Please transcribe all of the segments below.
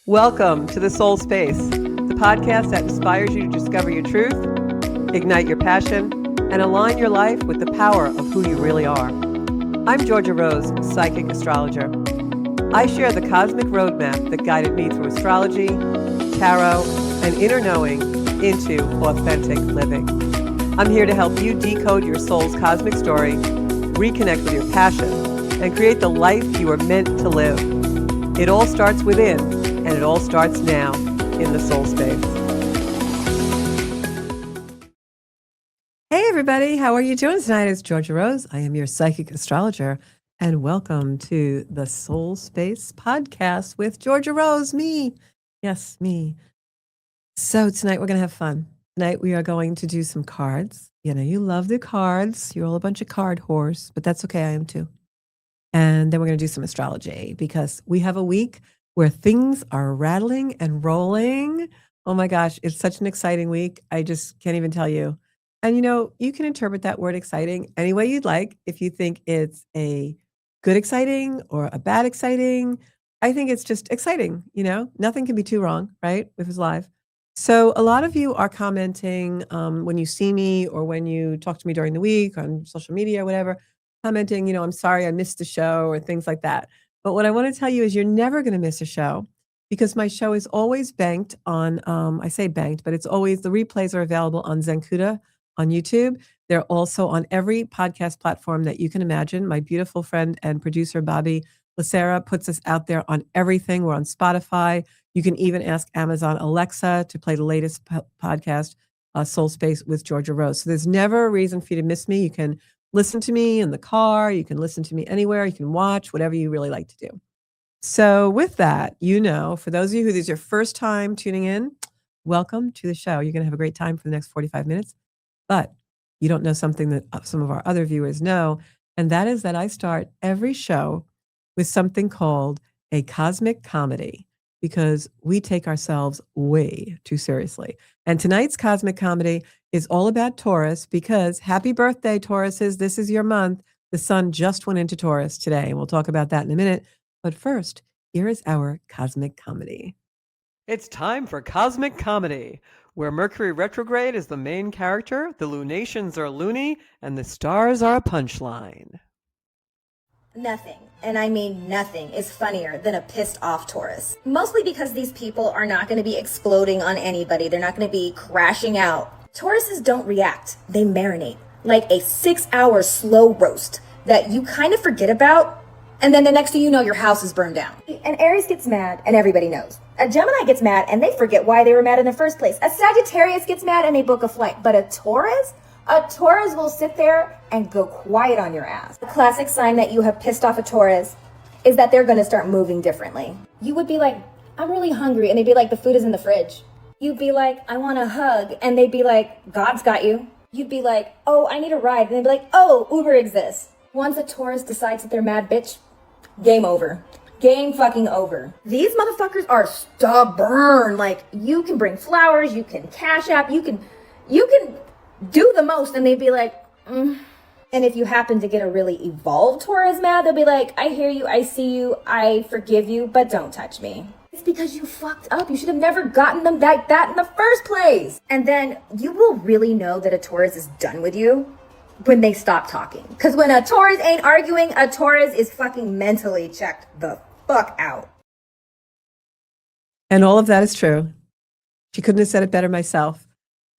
Welcome to The Soul Space, the podcast that inspires you to discover your truth, ignite your passion, and align your life with the power of who you really are. I'm Georgia Rose, psychic astrologer. I share the cosmic roadmap that guided me through astrology, tarot, and inner knowing into authentic living. I'm here to help you decode your soul's cosmic story, reconnect with your passion, and create the life you are meant to live. It all starts within, and it all starts now in the soul space. Hey, everybody. How are you doing tonight? It's Georgia Rose. I am your psychic astrologer, and welcome to the Soul Space podcast with Georgia Rose, me. Yes, me. So tonight we're going to have fun. Tonight we are going to do some cards. You know, you love the cards. You're all a bunch of card whores, but that's okay. I am too. And then we're going to do some astrology because we have a week where things are rattling and rolling. Oh my gosh, it's such an exciting week. I just can't even tell you. And you know, you can interpret that word exciting any way you'd like. If you think it's a good exciting or a bad exciting, I think it's just exciting. You know, nothing can be too wrong, right? If it's live. So a lot of you are commenting when you see me or when you talk to me during the week on social media or whatever, commenting, you know, I'm sorry I missed the show or things like that. But what I want to tell you is you're never going to miss a show because my show is always banked on, I say banked, but it's always, the replays are available on Zencuda on YouTube. They're also on every podcast platform that you can imagine. My beautiful friend and producer, Bobby Lacera, puts us out there on everything. We're on Spotify. You can even ask Amazon Alexa to play the latest podcast, Soul Space with Georgia Rose. So there's never a reason for you to miss me. You can listen to me in the car. You can listen to me anywhere. You can watch whatever you really like to do. So with that, you know, for those of you who this is your first time tuning in, welcome to the show. You're going to have a great time for the next 45 minutes. But you don't know something that some of our other viewers know, and that is that I start every show with something called a cosmic comedy because we take ourselves way too seriously. And tonight's cosmic comedy is all about Taurus because happy birthday, Tauruses. This is your month. The sun just went into Taurus today, and we'll talk about that in a minute. But first, here is our cosmic comedy. It's time for cosmic comedy, where Mercury retrograde is the main character, the lunations are loony, and the stars are a punchline. Nothing, and I mean nothing, is funnier than a pissed off Taurus. Mostly because these people are not going to be exploding on anybody. They're not going to be crashing out. Tauruses don't react. They marinate like a 6-hour slow roast that you kind of forget about, and then the next thing you know, your house is burned down. An Aries gets mad, and everybody knows. A Gemini gets mad, and they forget why they were mad in the first place. A Sagittarius gets mad, and they book a flight. But a Taurus will sit there and go quiet on your ass. The classic sign that you have pissed off a Taurus is that they're going to start moving differently. You would be like, I'm really hungry, and they'd be like, the food is in the fridge. You'd be like, I want a hug, and they'd be like, God's got you. You'd be like, oh, I need a ride, and they'd be like, oh, Uber exists. Once a Taurus decides that they're mad, bitch, game over. Game fucking over. These motherfuckers are stubborn. Like, you can bring flowers, you can cash app, you can do the most, and they'd be like, And if you happen to get a really evolved Taurus mad, they'll be like, I hear you, I see you, I forgive you, but don't touch me. It's because you fucked up. You should have never gotten them like that in the first place. And then you will really know that a Taurus is done with you when they stop talking. Because when a Taurus ain't arguing, a Taurus is fucking mentally checked the fuck out. And all of that is true. She couldn't have said it better myself.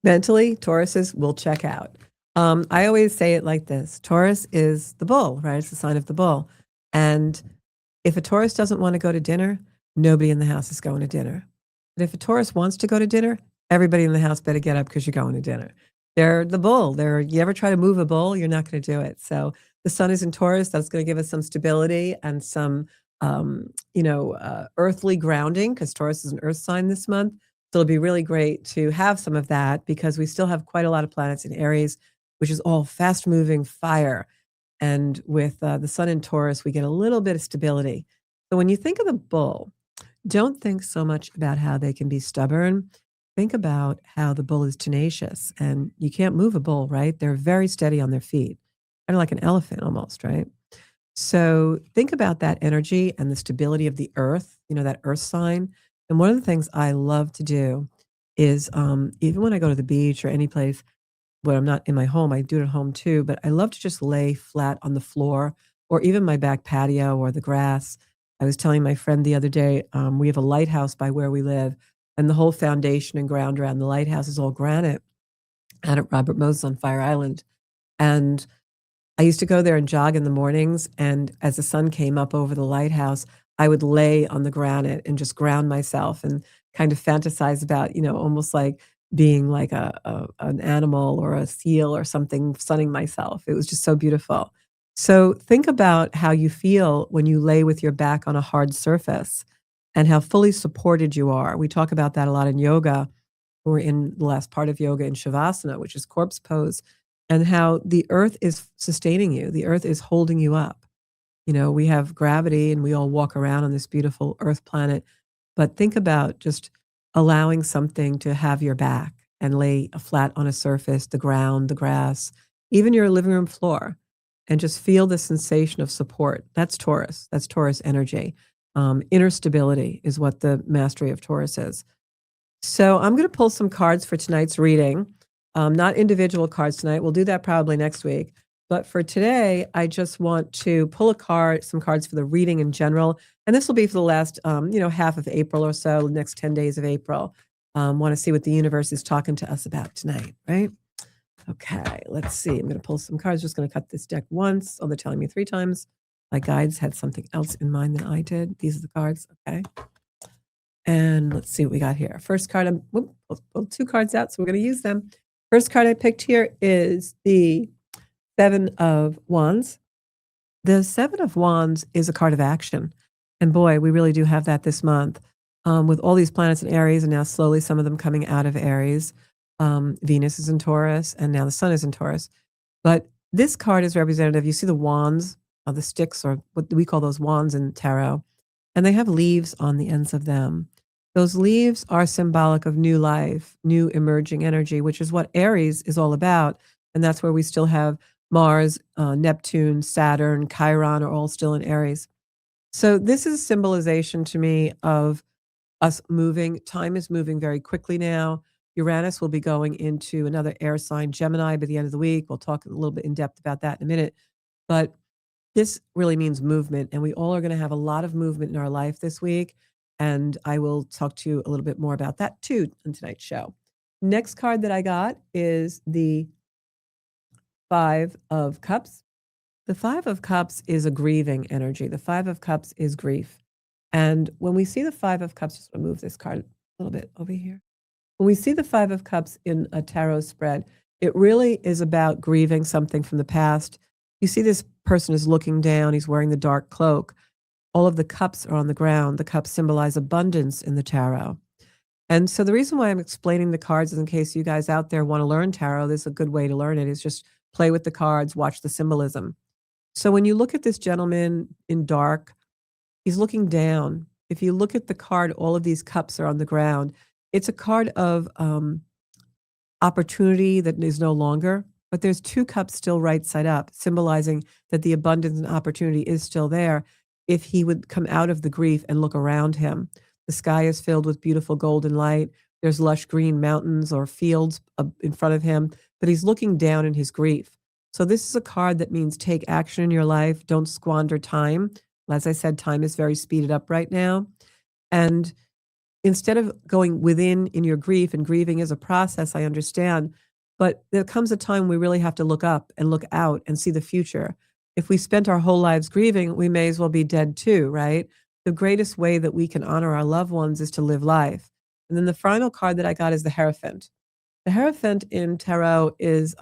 Mentally, Tauruses will check out. I always say it like this. Taurus is the bull, right? It's the sign of the bull. And if a Taurus doesn't want to go to dinner, nobody in the house is going to dinner. But if a Taurus wants to go to dinner, everybody in the house better get up because you're going to dinner. They're the bull. You ever try to move a bull, you're not going to do it. So the sun is in Taurus. That's going to give us some stability and some, earthly grounding because Taurus is an earth sign this month. So it'll be really great to have some of that because we still have quite a lot of planets in Aries, which is all fast moving fire. And with the sun in Taurus, we get a little bit of stability. So when you think of the bull, don't think so much about how they can be stubborn. Think about how the bull is tenacious. And you can't move a bull, right? They're very steady on their feet, kind of like an elephant almost, right? So think about that energy and the stability of the earth, that earth sign. And one of the things I love to do is, even when I go to the beach or any place when I'm not in my home, I do it at home too, but I love to just lay flat on the floor or even my back patio or the grass. I was telling my friend the other day, we have a lighthouse by where we live, and the whole foundation and ground around the lighthouse is all granite out at Robert Moses on Fire Island. And I used to go there and jog in the mornings, and as the sun came up over the lighthouse, I would lay on the granite and just ground myself and kind of fantasize about, almost like being like an animal or a seal or something, sunning myself. It was just so beautiful. So think about how you feel when you lay with your back on a hard surface and how fully supported you are. We talk about that a lot in yoga. We're in the last part of yoga in Shavasana, which is corpse pose, and how the earth is sustaining you. The earth is holding you up. We have gravity and we all walk around on this beautiful earth planet. But think about just allowing something to have your back and lay flat on a surface, the ground, the grass, even your living room floor, and just feel the sensation of support. That's Taurus. That's Taurus energy. Inner stability is what the mastery of Taurus is. So I'm going to pull some cards for tonight's reading. Not individual cards tonight. We'll do that probably next week. But for today, I just want to pull some cards for the reading in general. And this will be for the last, half of April or so, the next 10 days of April. Want to see what the universe is talking to us about tonight, right? Okay, let's see. I'm going to pull some cards. Just going to cut this deck once. Oh, they're telling me 3 times. My guides had something else in mind than I did. These are the cards. Okay. And let's see what we got here. First card, pull 2 cards out, so we're going to use them. First card I picked here is the 7 of Wands. The 7 of Wands is a card of action. And boy, we really do have that this month. With all these planets in Aries, and now slowly some of them coming out of Aries. Venus is in Taurus, and now the Sun is in Taurus. But this card is representative. You see the wands, the sticks, or what we call those wands in tarot, and they have leaves on the ends of them. Those leaves are symbolic of new life, new emerging energy, which is what Aries is all about. And that's where we still have Mars, Neptune, Saturn, Chiron are all still in Aries. So this is a symbolization to me of us moving. Time is moving very quickly now. Uranus will be going into another air sign, Gemini, by the end of the week. We'll talk a little bit in depth about that in a minute. But this really means movement, and we all are going to have a lot of movement in our life this week. And I will talk to you a little bit more about that too in tonight's show. Next card that I got is the 5 of Cups. The 5 of Cups is a grieving energy. The 5 of Cups is grief. And when we see the 5 of Cups, just going to move this card a little bit over here. When we see the 5 of Cups in a tarot spread, it really is about grieving something from the past. You see this person is looking down. He's wearing the dark cloak. All of the cups are on the ground. The cups symbolize abundance in the tarot. And so the reason why I'm explaining the cards is in case you guys out there want to learn tarot, this is a good way to learn it, is just play with the cards, watch the symbolism. So when you look at this gentleman in dark, he's looking down. If you look at the card, all of these cups are on the ground. It's a card of opportunity that is no longer, but there's 2 cups still right side up, symbolizing that the abundance and opportunity is still there if he would come out of the grief and look around him. The sky is filled with beautiful golden light. There's lush green mountains or fields in front of him, but he's looking down in his grief. So this is a card that means take action in your life. Don't squander time. As I said, time is very speeded up right now. And instead of going within in your grief, and grieving is a process, I understand, but there comes a time we really have to look up and look out and see the future. If we spent our whole lives grieving, we may as well be dead too, right? The greatest way that we can honor our loved ones is to live life. And then the final card that I got is the Hierophant. The Hierophant in tarot is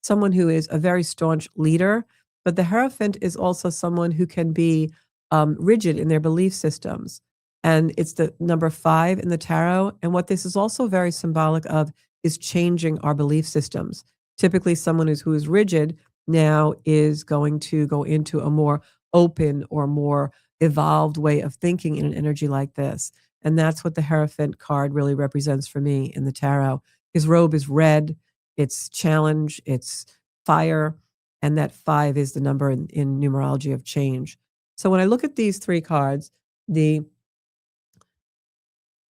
someone who is a very staunch leader, but the Hierophant is also someone who can be rigid in their belief systems. And it's the number 5 in the tarot. And what this is also very symbolic of is changing our belief systems. Typically, someone who is rigid now is going to go into a more open or more evolved way of thinking in an energy like this. And that's what the Hierophant card really represents for me in the tarot. His robe is red, it's challenge, it's fire, and that 5 is the number in numerology of change. So when I look at these 3 cards, the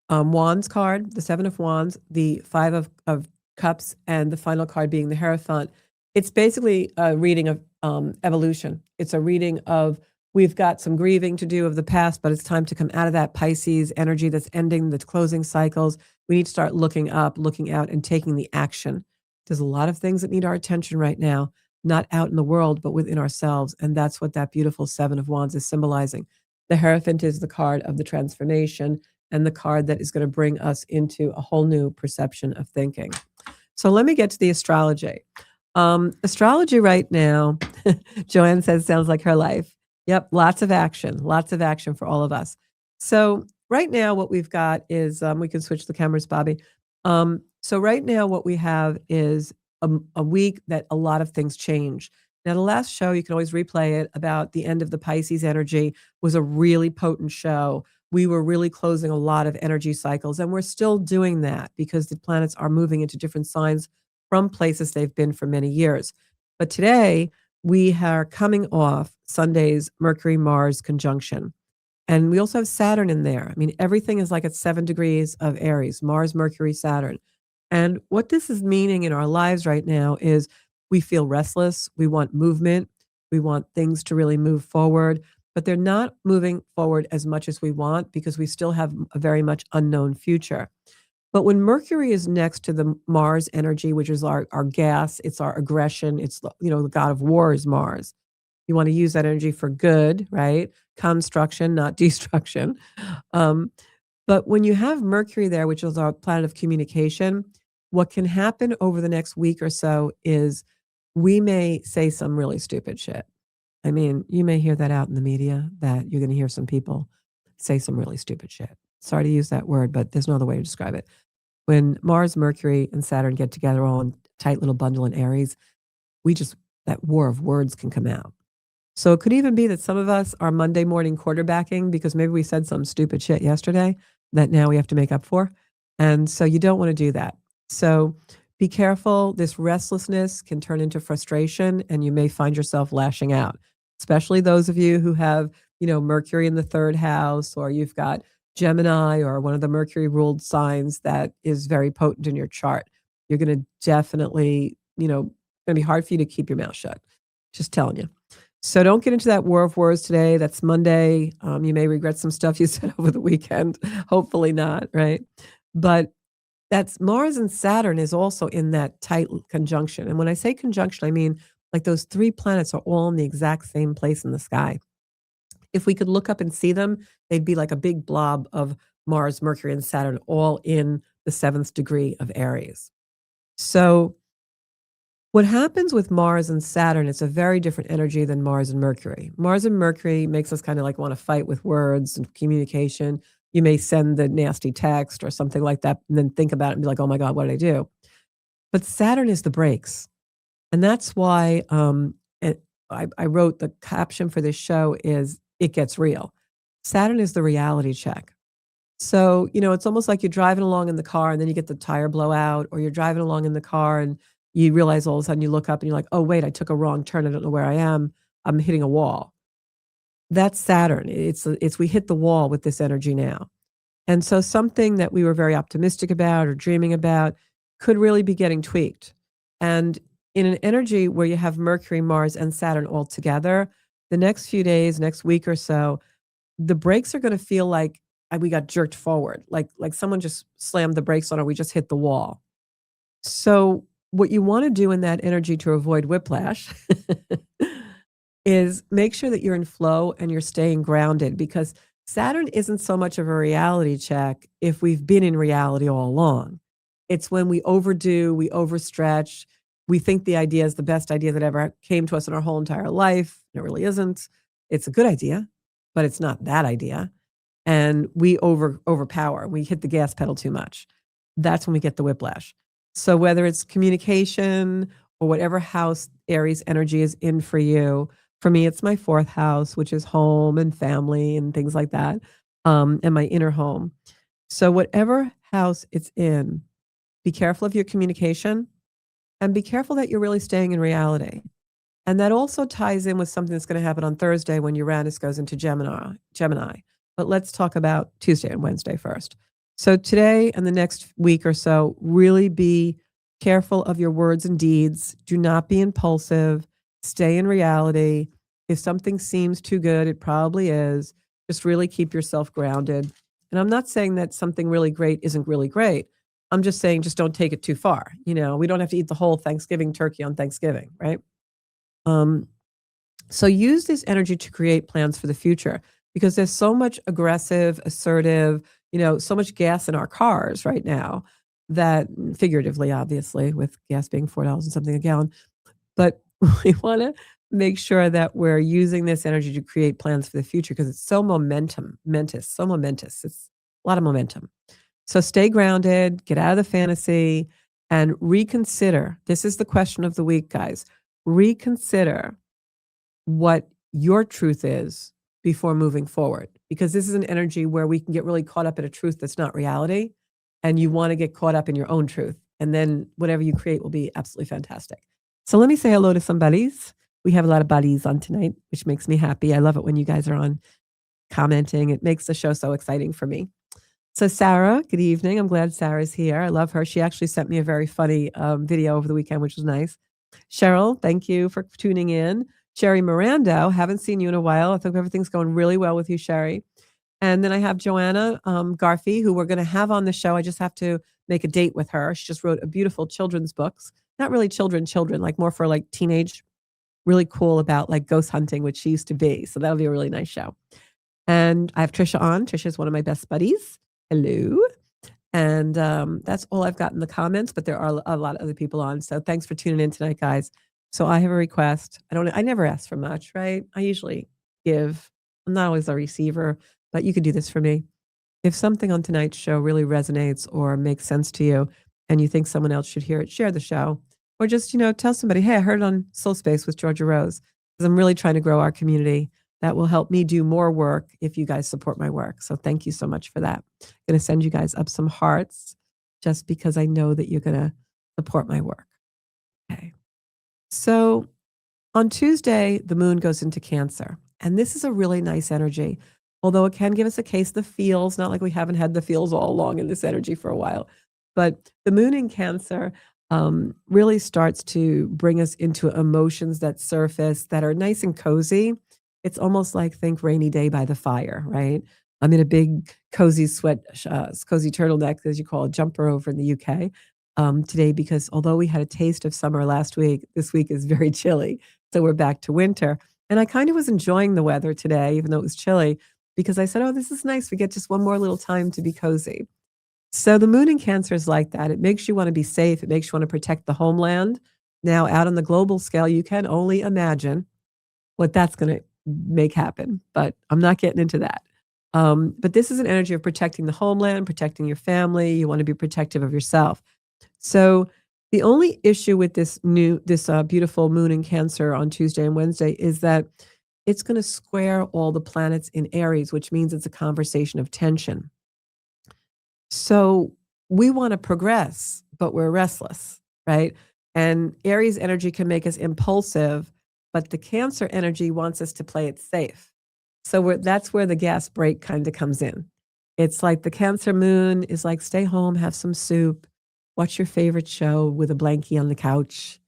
Wands card, the Seven of Wands, the Five of Cups, and the final card being the Hierophant. It's basically a reading of evolution. It's a reading of we've got some grieving to do of the past, but it's time to come out of that Pisces energy that's ending, that's closing cycles. We need to start looking up, looking out, and taking the action. There's a lot of things that need our attention right now, not out in the world, but within ourselves. And that's what that beautiful Seven of Wands is symbolizing. The Hierophant is the card of the transformation and the card that is going to bring us into a whole new perception of thinking. So let me get to the astrology. Astrology right now, Joanne says, sounds like her life. Yep, lots of action for all of us. So right now what we've got is, we can switch the cameras, Bobby. So right now what we have is a week that a lot of things change. Now, the last show, you can always replay it, about the end of the Pisces energy, was a really potent show. We were really closing a lot of energy cycles, and we're still doing that because the planets are moving into different signs from places they've been for many years. But today, we are coming off Sunday's Mercury-Mars conjunction. And we also have Saturn in there. I mean, everything is like at 7 degrees of Aries, Mars, Mercury, Saturn. And what this is meaning in our lives right now is we feel restless. We want movement. We want things to really move forward, but they're not moving forward as much as we want because we still have a very much unknown future. But when Mercury is next to the Mars energy, which is our gas, it's our aggression, it's, the god of war is Mars. You want to use that energy for good, right? Construction, not destruction. But when you have Mercury there, which is our planet of communication, what can happen over the next week or so is we may say some really stupid shit. I mean, you may hear that out in the media, that you're going to hear some people say some really stupid shit. Sorry to use that word, but there's no other way to describe it. When Mars, Mercury, and Saturn get together all in tight little bundle in Aries, that war of words can come out. So it could even be that some of us are Monday morning quarterbacking because maybe we said some stupid shit yesterday that now we have to make up for. And so you don't want to do that. So be careful. This restlessness can turn into frustration and you may find yourself lashing out, especially those of you who have, Mercury in the third house, or you've got Gemini or one of the Mercury ruled signs that is very potent in your chart. You're going to definitely, going to be hard for you to keep your mouth shut. Just telling you. So don't get into that war of words today. That's Monday. You may regret some stuff you said over the weekend. Hopefully not, right? But that's Mars and Saturn is also in that tight conjunction. And when I say conjunction, I mean like those three planets are all in the exact same place in the sky. If we could look up and see them, they'd be like a big blob of Mars, Mercury, and Saturn all in the 7th degree of Aries. So what happens with Mars and Saturn, it's a very different energy than Mars and Mercury. Mars and Mercury makes us kind of like want to fight with words and communication. You may send the nasty text or something like that and then think about it and be like, oh my God, what did I do? But Saturn is the brakes. And that's why I wrote the caption for this show is It Gets Real. Saturn is the reality check. So, it's almost like you're driving along in the car and then you get the tire blowout, or you're driving along in the car and you realize all of a sudden you look up and you're like, oh, wait, I took a wrong turn. I don't know where I am. I'm hitting a wall. That's Saturn. It's we hit the wall with this energy now. And so something that we were very optimistic about or dreaming about could really be getting tweaked. And in an energy where you have Mercury, Mars, and Saturn all together, the next few days, next week or so, the brakes are going to feel like we got jerked forward, like someone just slammed the brakes on, or we just hit the wall. So what you want to do in that energy to avoid whiplash is make sure that you're in flow and you're staying grounded, because Saturn isn't so much of a reality check if we've been in reality all along. It's when we overdo, we overstretch, we think the idea is the best idea that ever came to us in our whole entire life. It really isn't. It's a good idea, but it's not that idea. And we overpower, we hit the gas pedal too much. That's when we get the whiplash. So whether it's communication or whatever house Aries energy is in for you, for me, it's my 4th house, which is home and family and things like that, and my inner home. So whatever house it's in, be careful of your communication and be careful that you're really staying in reality. And that also ties in with something that's going to happen on Thursday when Uranus goes into Gemini. But let's talk about Tuesday and Wednesday first. So today and the next week or so, really be careful of your words and deeds. Do not be impulsive. Stay in reality. If something seems too good, it probably is. Just really keep yourself grounded. And I'm not saying that something really great isn't really great. I'm just saying just don't take it too far. We don't have to eat the whole Thanksgiving turkey on Thanksgiving, right? Um, so use this energy to create plans for the future because there's so much aggressive, assertive, so much gas in our cars right now that figuratively, obviously, with gas being $4 and something a gallon, but we want to make sure that we're using this energy to create plans for the future because it's so momentous. It's a lot of momentum. So stay grounded, get out of the fantasy, and reconsider. This is the question of the week, guys. Reconsider what your truth is before moving forward, because this is an energy where we can get really caught up in a truth that's not reality, and you want to get caught up in your own truth, and then whatever you create will be absolutely fantastic. So let me say hello to some buddies. We have a lot of buddies on tonight, which makes me happy. I love it when you guys are on commenting. It makes the show so exciting for me. So Sarah, good evening. I'm glad Sarah's here. I love her. She actually sent me a very funny video over the weekend, which was nice. Cheryl, thank you for tuning in. Sherry Miranda, haven't seen you in a while. I think everything's going really well with you, Sherry. And then I have Joanna Garfey, who we're going to have on the show. I just have to make a date with her. She just wrote a beautiful children's books. Not really children, like more for like teenage, really cool about like ghost hunting, which she used to be. So that'll be a really nice show. And I have Trisha on. Trisha is one of my best buddies. Hello. And that's all I've got in the comments, but there are a lot of other people on. So thanks for tuning in tonight, guys. So I have a request. I never ask for much, right? I usually give. I'm not always a receiver, but you could do this for me. If something on tonight's show really resonates or makes sense to you and you think someone else should hear it, share the show. Or just, tell somebody, hey, I heard it on Soul Space with Georgia Rose. Because I'm really trying to grow our community. That will help me do more work if you guys support my work. So thank you so much for that. I'm going to send you guys up some hearts just because I know that you're going to support my work. Okay. So on Tuesday, the moon goes into Cancer. And this is a really nice energy, although it can give us a case of the feels, not like we haven't had the feels all along in this energy for a while. But the moon in Cancer really starts to bring us into emotions that surface that are nice and cozy. It's almost like think rainy day by the fire, right? I'm in a big cozy cozy turtleneck, as you call it, jumper over in the UK today, because although we had a taste of summer last week, this week is very chilly. So we're back to winter. And I kind of was enjoying the weather today, even though it was chilly, because I said, oh, this is nice. We get just one more little time to be cozy. So the moon in Cancer is like that. It makes you want to be safe. It makes you want to protect the homeland. Now, out on the global scale, you can only imagine what that's going to make happen, but I'm not getting into that. But this is an energy of protecting the homeland, protecting your family. You want to be protective of yourself. So the only issue with this beautiful moon in Cancer on Tuesday and Wednesday is that it's going to square all the planets in Aries, which means it's a conversation of tension. So we want to progress, but we're restless, right? And Aries energy can make us impulsive, but the Cancer energy wants us to play it safe. So that's where the gas brake kind of comes in. It's like the Cancer moon is like, stay home, have some soup, watch your favorite show with a blankie on the couch,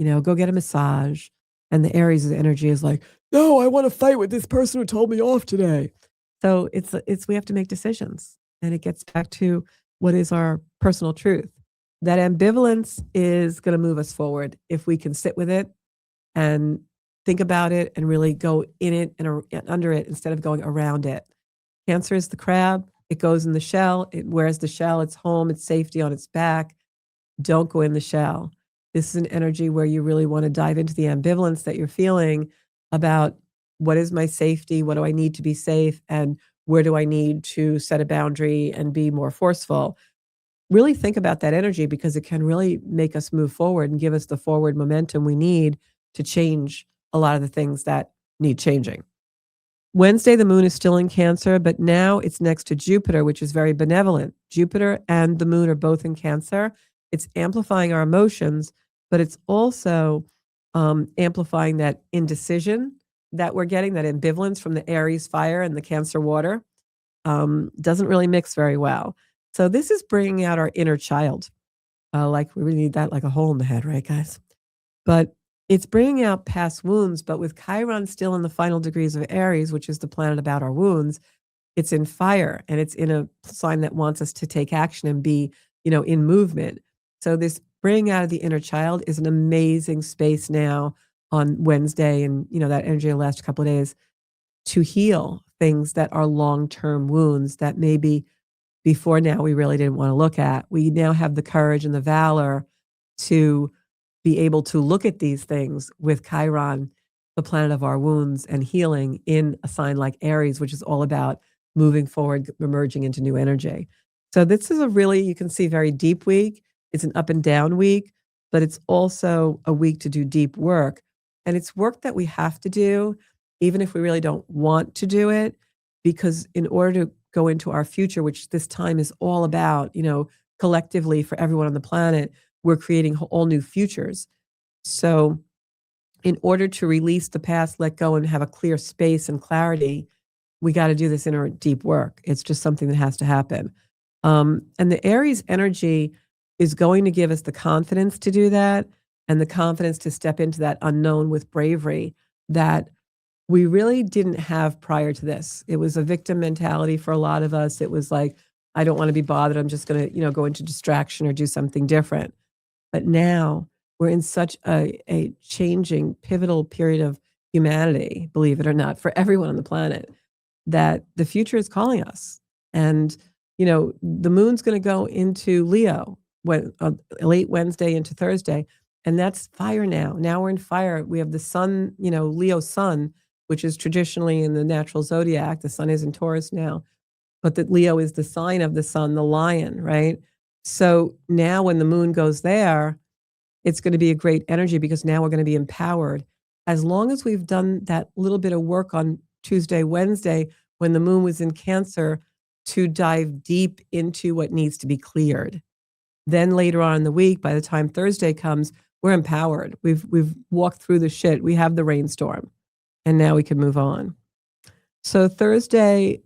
go get a massage. And the Aries energy is like, no, I want to fight with this person who told me off today. So we have to make decisions. And it gets back to what is our personal truth. That ambivalence is going to move us forward if we can sit with it and think about it and really go in it and under it instead of going around it. Cancer is the crab. It goes in the shell. It wears the shell. It's home. It's safety on its back. Don't go in the shell. This is an energy where you really want to dive into the ambivalence that you're feeling about what is my safety? What do I need to be safe? And where do I need to set a boundary and be more forceful? Really think about that energy because it can really make us move forward and give us the forward momentum we need to change a lot of the things that need changing. Wednesday, the moon is still in Cancer, but now it's next to Jupiter, which is very benevolent. Jupiter and the moon are both in Cancer. It's amplifying our emotions, but it's also amplifying that indecision that we're getting, that ambivalence from the Aries fire and the Cancer water. Doesn't really mix very well. So this is bringing out our inner child. Like we really need that like a hole in the head, right, guys? But it's bringing out past wounds, but with Chiron still in the final degrees of Aries, which is the planet about our wounds, it's in fire and it's in a sign that wants us to take action and be, in movement. So this bringing out of the inner child is an amazing space now on Wednesday and, that energy will last a couple of days to heal things that are long-term wounds that maybe before now we really didn't want to look at. We now have the courage and the valor to be able to look at these things with Chiron, the planet of our wounds, and healing in a sign like Aries, which is all about moving forward, emerging into new energy. So this is a really, you can see, very deep week. It's an up and down week, but it's also a week to do deep work. And it's work that we have to do, even if we really don't want to do it, because in order to go into our future, which this time is all about, collectively for everyone on the planet, we're creating all new futures. So in order to release the past, let go, and have a clear space and clarity, we got to do this inner deep work. It's just something that has to happen. And the Aries energy is going to give us the confidence to do that and the confidence to step into that unknown with bravery that we really didn't have prior to this. It was a victim mentality for a lot of us. It was like, I don't want to be bothered. I'm just going to, go into distraction or do something different. But now we're in such a changing, pivotal period of humanity, believe it or not, for everyone on the planet, that the future is calling us. And, the moon's going to go into Leo when late Wednesday into Thursday. And that's fire now. Now we're in fire. We have the sun, Leo sun, which is traditionally in the natural zodiac. The sun is in Taurus now, but that Leo is the sign of the sun, the lion, right? So now when the moon goes there, it's going to be a great energy because now we're going to be empowered. As long as we've done that little bit of work on Tuesday, Wednesday, when the moon was in Cancer, to dive deep into what needs to be cleared. Then later on in the week, by the time Thursday comes, we're empowered. We've walked through the shit. We have the rainstorm, and now we can move on. So Thursday,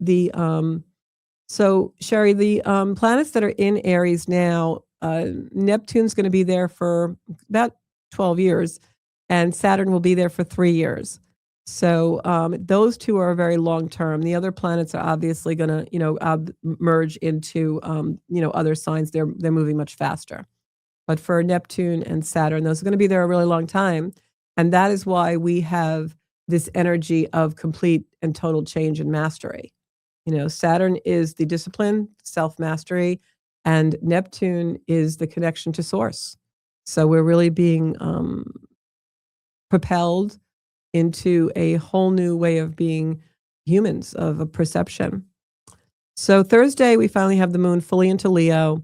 so Sherry, the planets that are in Aries now, Neptune's going to be there for about 12 years, and Saturn will be there for 3 years. So those two are very long term. The other planets are obviously going to, merge into, other signs. They're moving much faster. But for Neptune and Saturn, those are going to be there a really long time, and that is why we have this energy of complete and total change and mastery. Saturn is the discipline, self-mastery, and Neptune is the connection to source. So we're really being propelled into a whole new way of being humans, of a perception. So Thursday, we finally have the moon fully into Leo,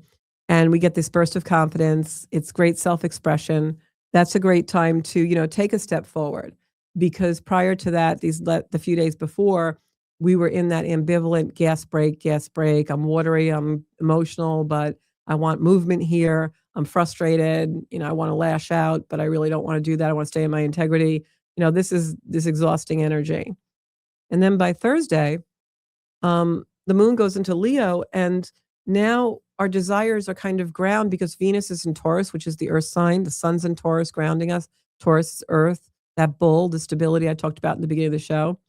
and we get this burst of confidence. It's great self-expression. That's a great time to, take a step forward, because prior to that, the few days before, we were in that ambivalent gas break. I'm watery, I'm emotional, but I want movement here. I'm frustrated. I want to lash out, but I really don't want to do that. I want to stay in my integrity. This is this exhausting energy. And then by Thursday, the moon goes into Leo, and now our desires are kind of ground because Venus is in Taurus, which is the earth sign. The sun's in Taurus, grounding us. Taurus is earth, that bull, the stability I talked about in the beginning of the show.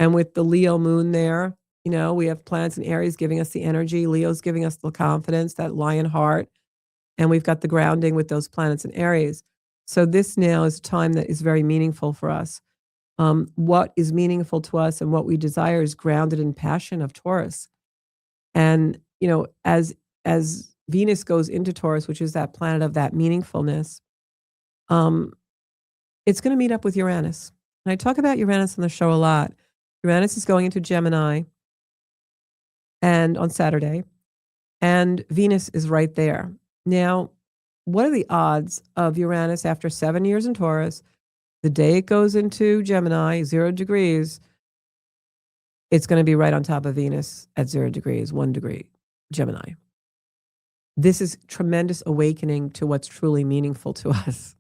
And with the Leo moon there, we have planets in Aries giving us the energy. Leo's giving us the confidence, that lion heart. And we've got the grounding with those planets in Aries. So this now is a time that is very meaningful for us. What is meaningful to us and what we desire is grounded in passion of Taurus. And, as Venus goes into Taurus, which is that planet of that meaningfulness, it's going to meet up with Uranus. And I talk about Uranus on the show a lot. Uranus is going into Gemini and on Saturday, and Venus is right there. Now, what are the odds of Uranus after 7 years in Taurus, the day it goes into Gemini, 0 degrees, it's going to be right on top of Venus at 0 degrees, 1 degree, Gemini. This is tremendous awakening to what's truly meaningful to us.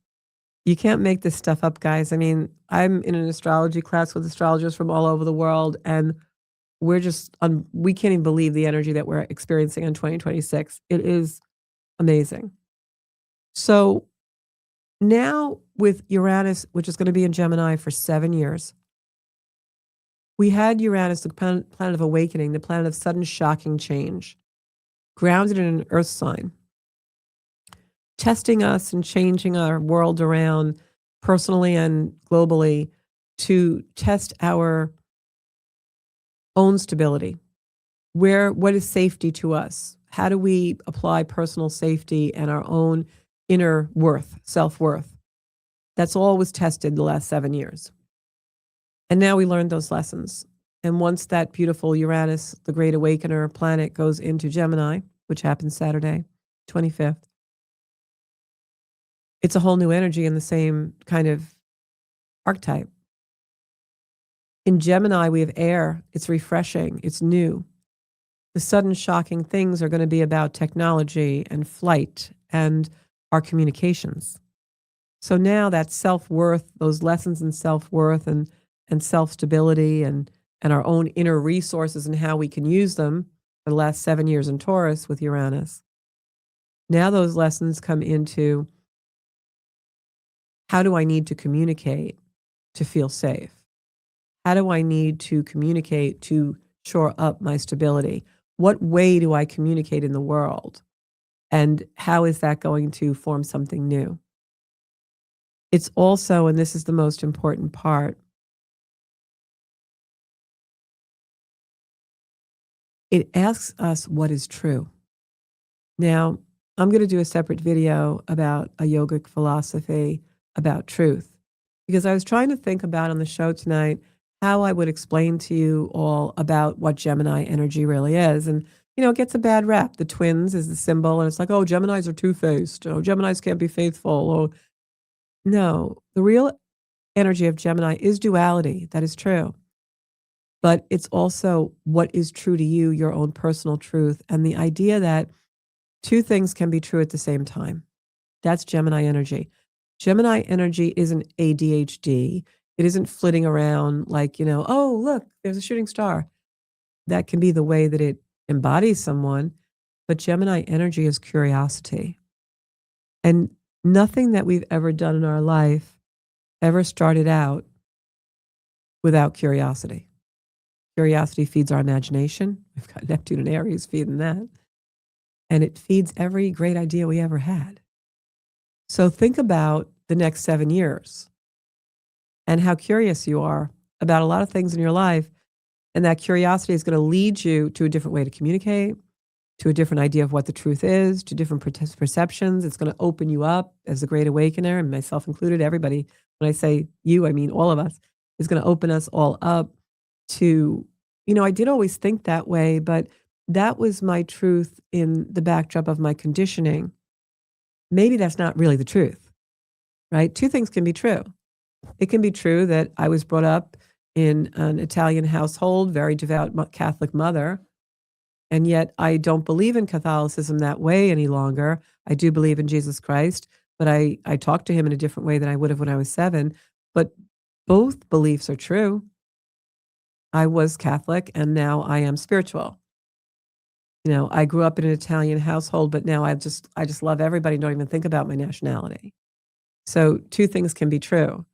You can't make this stuff up, guys. I mean, I'm in an astrology class with astrologers from all over the world, and we're just, we can't even believe the energy that we're experiencing in 2026. It is amazing. So now with Uranus, which is going to be in Gemini for 7 years, we had Uranus, the planet of awakening, the planet of sudden shocking change, grounded in an earth sign, testing us and changing our world around personally and globally to test our own stability. What is safety to us? How do we apply personal safety and our own inner worth, self-worth? That's all was tested the last 7 years. And now we learned those lessons. And once that beautiful Uranus, the great awakener planet, goes into Gemini, which happens Saturday, 25th, it's a whole new energy in the same kind of archetype. In Gemini, we have air. It's refreshing. It's new. The sudden shocking things are going to be about technology and flight and our communications. So now that self-worth, those lessons in self-worth and self-stability and our own inner resources and how we can use them for the last 7 years in Taurus with Uranus. Now those lessons come into, how do I need to communicate to feel safe? How do I need to communicate to shore up my stability? What way do I communicate in the world? And how is that going to form something new? It's also, and this is the most important part, it asks us what is true. Now, I'm going to do a separate video about a yogic philosophy about truth, because I was trying to think about on the show tonight how I would explain to you all about what Gemini energy really is. And, it gets a bad rap. The twins is the symbol, and it's like, oh, Geminis are two-faced. Oh, Geminis can't be faithful. Oh, no, the real energy of Gemini is duality. That is true. But it's also what is true to you, your own personal truth, and the idea that two things can be true at the same time. That's Gemini energy. Gemini energy isn't ADHD. It isn't flitting around like, oh, look, there's a shooting star. That can be the way that it embodies someone. But Gemini energy is curiosity. And nothing that we've ever done in our life ever started out without curiosity. Curiosity feeds our imagination. We've got Neptune and Aries feeding that. And it feeds every great idea we ever had. So think about the next 7 years and how curious you are about a lot of things in your life. And that curiosity is going to lead you to a different way to communicate, to a different idea of what the truth is, to different perceptions. It's going to open you up as the great awakener, and myself included, everybody. When I say you, I mean all of us. Is going to open us all up to, I did always think that way, but that was my truth in the backdrop of my conditioning. Maybe that's not really the truth, right? Two things can be true. It can be true that I was brought up in an Italian household, very devout Catholic mother, and yet I don't believe in Catholicism that way any longer. I do believe in Jesus Christ, but I talk to him in a different way than I would have when I was 7. But both beliefs are true. I was Catholic, and now I am spiritual. I grew up in an Italian household, but now I just love everybody, don't even think about my nationality. So two things can be true.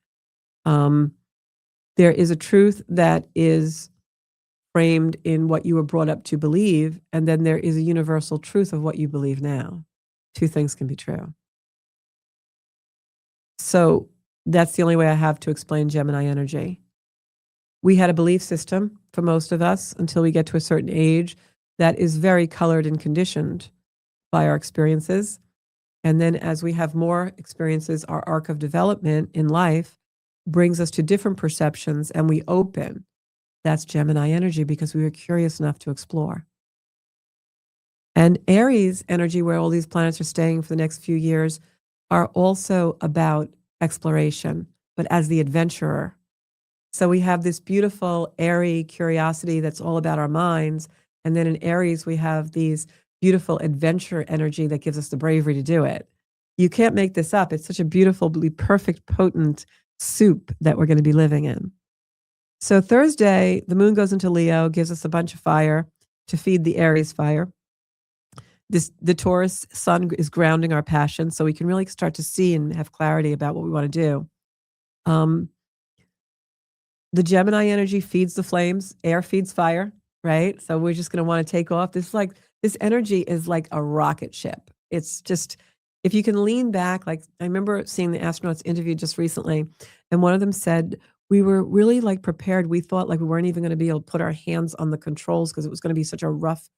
There is a truth that is framed in what you were brought up to believe, and then there is a universal truth of what you believe now. Two things can be true. So that's the only way I have to explain Gemini energy. We had a belief system for most of us until we get to a certain age that is very colored and conditioned by our experiences. And then as we have more experiences, our arc of development in life brings us to different perceptions, and we open. That's Gemini energy, because we were curious enough to explore. And Aries energy, where all these planets are staying for the next few years, are also about exploration, but as the adventurer. So we have this beautiful airy curiosity that's all about our minds. And then in Aries, we have these beautiful adventure energy that gives us the bravery to do it. You can't make this up. It's such a beautifully perfect, potent soup that we're going to be living in. So Thursday, the moon goes into Leo, gives us a bunch of fire to feed the Aries fire. The Taurus sun is grounding our passion, so we can really start to see and have clarity about what we want to do. The Gemini energy feeds the flames, air feeds fire, right? So we're just going to want to take off. This energy is like a rocket ship. It's just, if you can lean back, like I remember seeing the astronauts interviewed just recently, and one of them said, we were really like prepared. We thought like we weren't even going to be able to put our hands on the controls because it was going to be such a rough,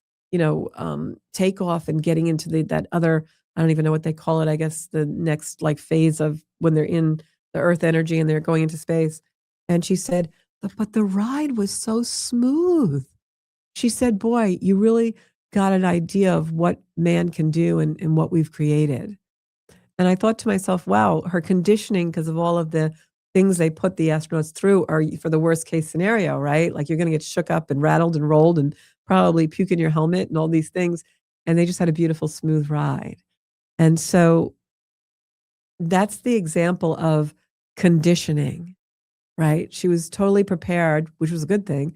takeoff and getting into that other, I don't even know what they call it. I guess the next like phase of when they're in the Earth energy and they're going into space. And she said, but the ride was so smooth. She said, boy, you really got an idea of what man can do and what we've created. And I thought to myself, wow, her conditioning, because of all of the things they put the astronauts through, are for the worst case scenario, right? Like you're going to get shook up and rattled and rolled and probably puke in your helmet and all these things. And they just had a beautiful, smooth ride. And so that's the example of conditioning, right? She was totally prepared, which was a good thing,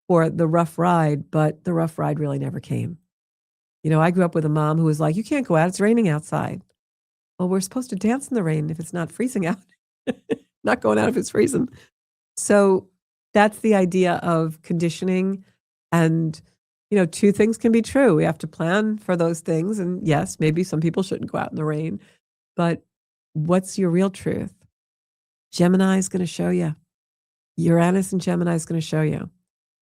for the rough ride, but the rough ride really never came. I grew up with a mom who was like, you can't go out, it's raining outside. Well, we're supposed to dance in the rain if it's not freezing out. Not going out if it's freezing. So that's the idea of conditioning. And, two things can be true. We have to plan for those things. And yes, maybe some people shouldn't go out in the rain. But what's your real truth? Gemini is going to show you. Uranus and Gemini is going to show you.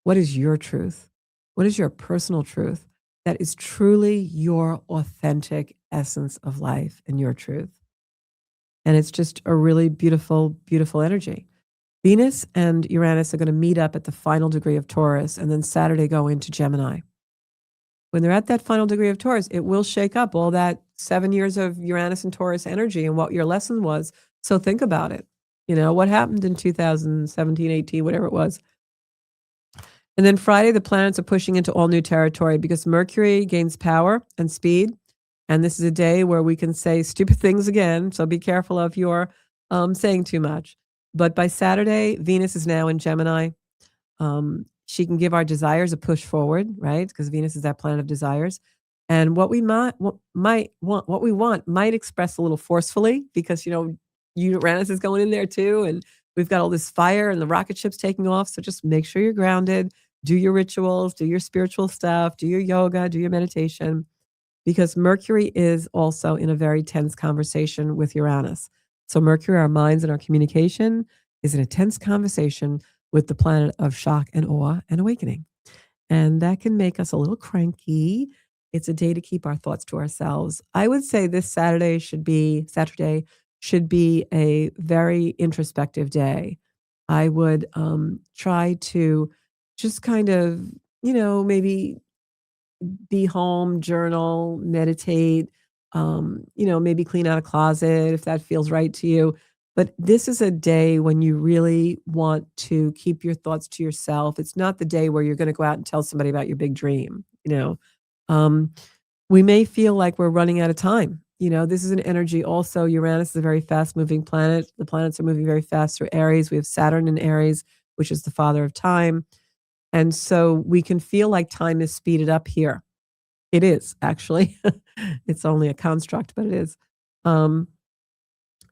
What is your truth? What is your personal truth that is truly your authentic essence of life and your truth? And it's just a really beautiful, beautiful energy. Venus and Uranus are going to meet up at the final degree of Taurus, and then Saturday go into Gemini. When they're at that final degree of Taurus, it will shake up all that 7 years of Uranus and Taurus energy and what your lesson was. So think about it. What happened in 2017, 18, whatever it was. And then Friday, the planets are pushing into all new territory because Mercury gains power and speed. And this is a day where we can say stupid things again. So be careful if you're saying too much. But by Saturday, Venus is now in Gemini. She can give our desires a push forward, right? Because Venus is that planet of desires. And what we want might express a little forcefully because, Uranus is going in there too. And we've got all this fire and the rocket ship's taking off. So just make sure you're grounded, do your rituals, do your spiritual stuff, do your yoga, do your meditation, because Mercury is also in a very tense conversation with Uranus. So Mercury, our minds and our communication, is in a tense conversation with the planet of shock and awe and awakening. And that can make us a little cranky. It's a day to keep our thoughts to ourselves. I would say this Saturday should be a very introspective day. I would try to just kind of, maybe be home, journal, meditate, maybe clean out a closet if that feels right to you. But this is a day when you really want to keep your thoughts to yourself. It's not the day where you're going to go out and tell somebody about your big dream. We may feel like we're running out of time. This is an energy also. Uranus is a very fast moving planet. The planets are moving very fast through Aries. We have Saturn in Aries, which is the father of time. And so we can feel like time is speeded up here. It is actually. It's only a construct, but it is. And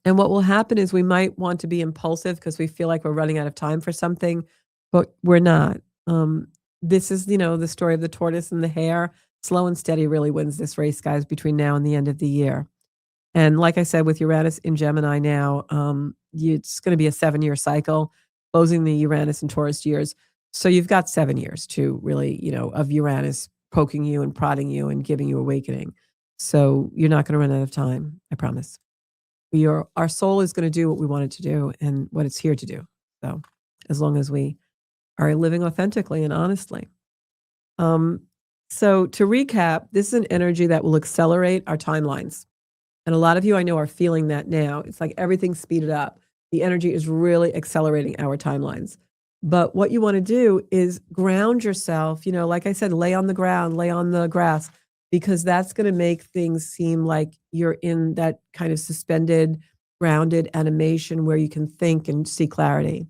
what will happen is we might want to be impulsive because we feel like we're running out of time for something, but we're not. This is, the story of the tortoise and the hare. Slow and steady really wins this race, guys, between now and the end of the year. And like I said, with Uranus in Gemini now, it's going to be a 7-year cycle, closing the Uranus and Taurus years. So you've got 7 years to really, of Uranus poking you and prodding you and giving you awakening. So you're not going to run out of time, I promise. Our soul is going to do what we want it to do and what it's here to do. So as long as we are living authentically and honestly. So to recap, this is an energy that will accelerate our timelines. And a lot of you I know are feeling that now. It's like everything's speeded up. The energy is really accelerating our timelines. But what you want to do is ground yourself, like I said, lay on the ground, lay on the grass, because that's going to make things seem like you're in that kind of suspended, grounded animation where you can think and see clarity.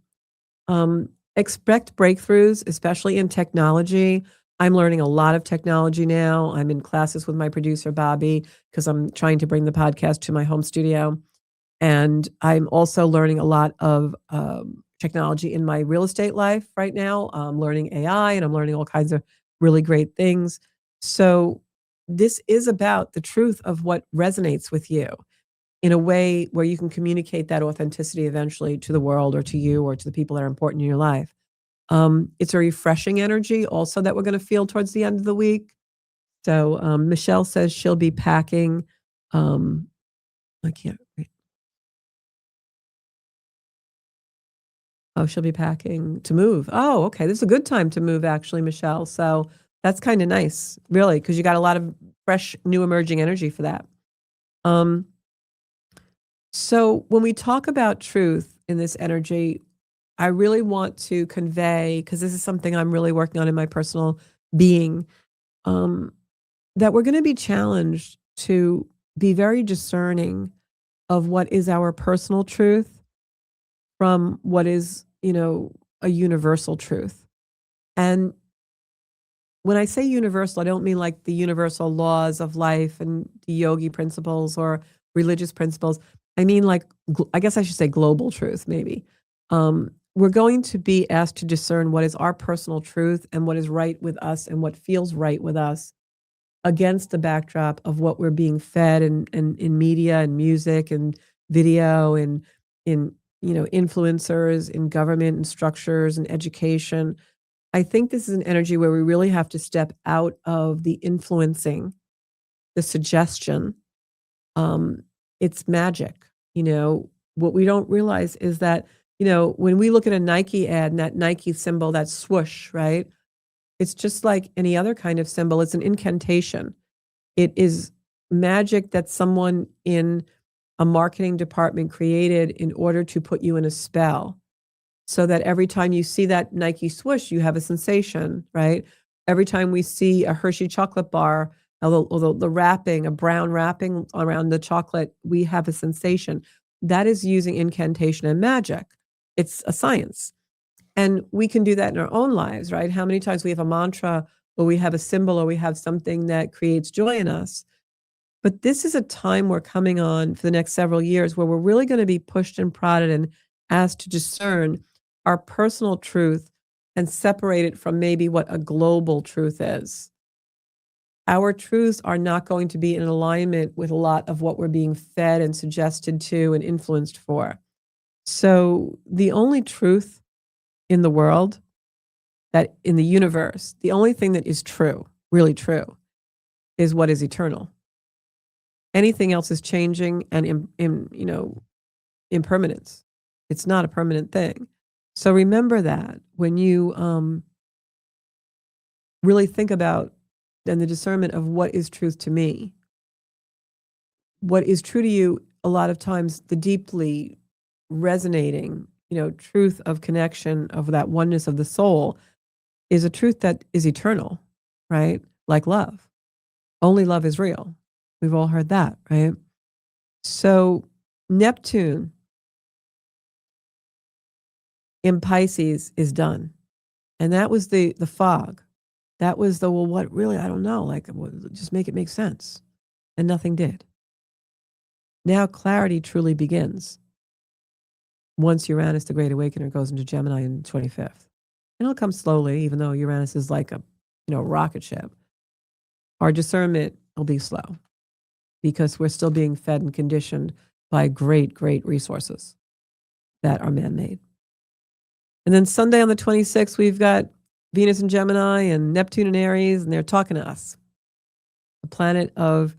Expect breakthroughs, especially in technology. I'm learning a lot of technology now. I'm in classes with my producer, Bobby, because I'm trying to bring the podcast to my home studio. And I'm also learning a lot of technology in my real estate life right now. I'm learning AI and I'm learning all kinds of really great things. So, this is about the truth of what resonates with you in a way where you can communicate that authenticity eventually to the world or to you or to the people that are important in your life. It's a refreshing energy also that we're going to feel towards the end of the week. So, Michelle says she'll be packing. Um, I can't wait. Oh, she'll be packing to move. Oh, okay. This is a good time to move, actually, Michelle. So that's kind of nice, really, because you got a lot of fresh, new emerging energy for that. Um, so when we talk about truth in this energy, I really want to convey, because this is something I'm really working on in my personal being, um, that we're going to be challenged to be very discerning of what is our personal truth from what is, a universal truth. And when I say universal, I don't mean like the universal laws of life and the yogi principles or religious principles. I mean, like, I guess I should say global truth, maybe. We're going to be asked to discern what is our personal truth and what is right with us and what feels right with us against the backdrop of what we're being fed and in media and music and video and in influencers in government and structures and education. I think this is an energy where we really have to step out of the influencing, the suggestion. It's magic. What we don't realize is that, when we look at a Nike ad and that Nike symbol, that swoosh, right? It's just like any other kind of symbol. It's an incantation. It is magic that someone in a marketing department created in order to put you in a spell so that every time you see that Nike swoosh, you have a sensation, right? Every time we see a Hershey chocolate bar, although the wrapping, a brown wrapping around the chocolate, we have a sensation. That is using incantation and magic. It's a science. And we can do that in our own lives, right? How many times we have a mantra or we have a symbol or we have something that creates joy in us. But this is a time we're coming on for the next several years where we're really going to be pushed and prodded and asked to discern our personal truth and separate it from maybe what a global truth is. Our truths are not going to be in alignment with a lot of what we're being fed and suggested to and influenced for. So the only truth in the world, that in the universe, the only thing that is true, really true, is what is eternal. Anything else is changing and impermanence. It's not a permanent thing. So remember that when you really think about then the discernment of what is truth to me. What is true to you, a lot of times the deeply resonating, truth of connection, of that oneness of the soul, is a truth that is eternal, right? Like love. Only love is real. We've all heard that, right? So Neptune in Pisces is done. And that was the fog. That was the, well, what really, I don't know, like, just make it make sense. And nothing did. Now clarity truly begins once Uranus, the Great Awakener, goes into Gemini on the 25th. And it'll come slowly, even though Uranus is like a, rocket ship. Our discernment will be slow because we're still being fed and conditioned by great, great resources that are man-made. And then Sunday on the 26th, we've got Venus in Gemini and Neptune in Aries, and they're talking to us. The planet of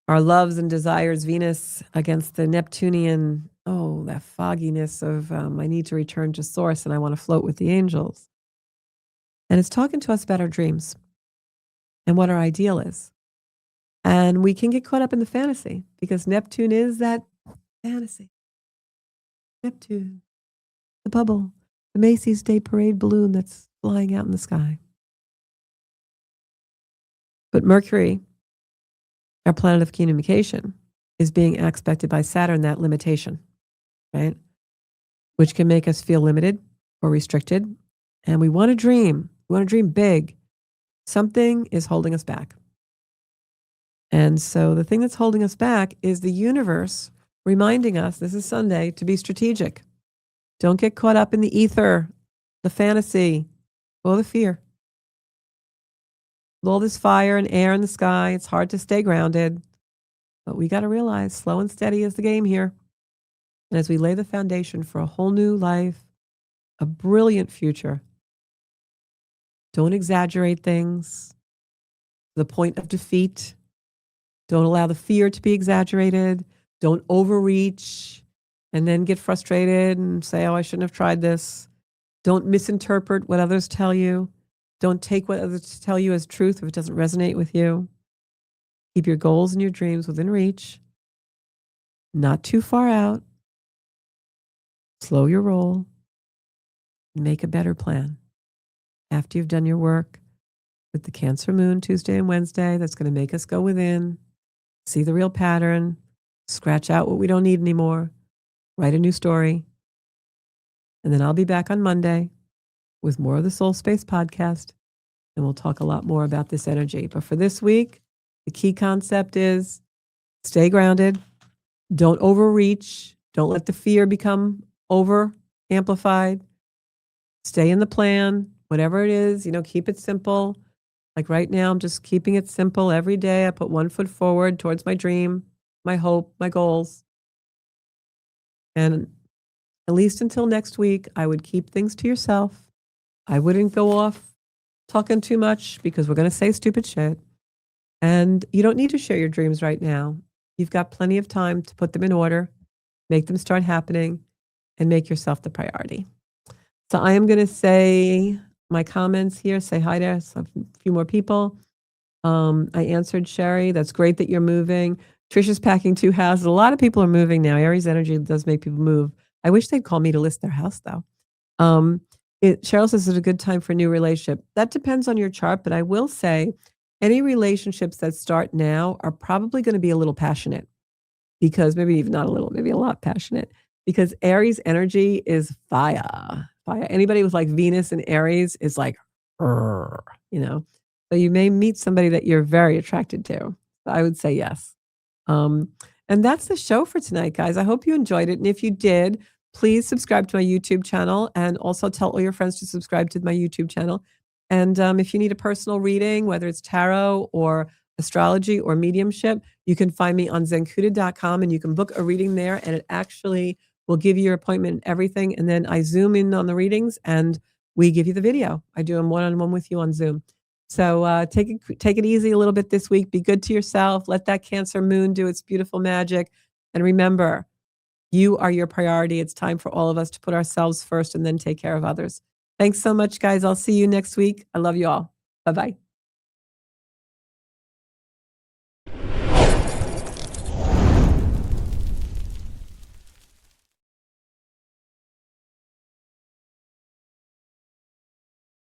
our loves and desires, Venus, against the Neptunian, that fogginess of I need to return to source and I want to float with the angels. And it's talking to us about our dreams and what our ideal is. And we can get caught up in the fantasy because Neptune is that fantasy. Neptune, the bubble, the Macy's Day Parade balloon that's flying out in the sky. But Mercury, our planet of communication, is being aspected by Saturn, that limitation, right? Which can make us feel limited or restricted, and we want to dream. We want to dream big. Something is holding us back. And so the thing that's holding us back is the universe reminding us, this is Sunday, to be strategic. Don't get caught up in the ether, the fantasy, or the fear. With all this fire and air in the sky, it's hard to stay grounded. But we got to realize slow and steady is the game here. And as we lay the foundation for a whole new life, a brilliant future, don't exaggerate things to the point of defeat. Don't allow the fear to be exaggerated. Don't overreach and then get frustrated and say, oh, I shouldn't have tried this. Don't misinterpret what others tell you. Don't take what others tell you as truth if it doesn't resonate with you. Keep your goals and your dreams within reach, not too far out. Slow your roll. Make a better plan. After you've done your work with the Cancer Moon Tuesday and Wednesday, that's going to make us go within, see the real pattern, scratch out what we don't need anymore, write a new story. And then I'll be back on Monday with more of the Soul Space podcast, and we'll talk a lot more about this energy. But for this week, the key concept is stay grounded. Don't overreach. Don't let the fear become over amplified. Stay in the plan, whatever it is, keep it simple. Like right now, I'm just keeping it simple every day. I put one foot forward towards my dream, my hope, my goals. And at least until next week, I would keep things to yourself. I wouldn't go off talking too much because we're going to say stupid shit. And you don't need to share your dreams right now. You've got plenty of time to put them in order, make them start happening, and make yourself the priority. So I am going to say my comments here, say hi to a few more people. I answered Sherry. That's great that you're moving. Trisha's packing 2 houses. A lot of people are moving now. Aries energy does make people move. I wish they'd call me to list their house, though. Cheryl says it's a good time for a new relationship. That depends on your chart, but I will say any relationships that start now are probably going to be a little passionate, because maybe even not a little, maybe a lot passionate, because Aries energy is fire. Fire. Anybody with like Venus and Aries is like, so you may meet somebody that you're very attracted to. So I would say yes. And that's the show for tonight, guys. I hope you enjoyed it. And if you did, please subscribe to my YouTube channel, and also tell all your friends to subscribe to my YouTube channel. And if you need a personal reading, whether it's tarot or astrology or mediumship, you can find me on zenkuda.com, and you can book a reading there, and it actually will give you your appointment and everything. And then I zoom in on the readings and we give you the video. I do them one-on-one with you on Zoom. So take it easy a little bit this week. Be good to yourself. Let that Cancer moon do its beautiful magic. And remember, you are your priority. It's time for all of us to put ourselves first and then take care of others. Thanks so much, guys. I'll see you next week. I love you all. Bye-bye.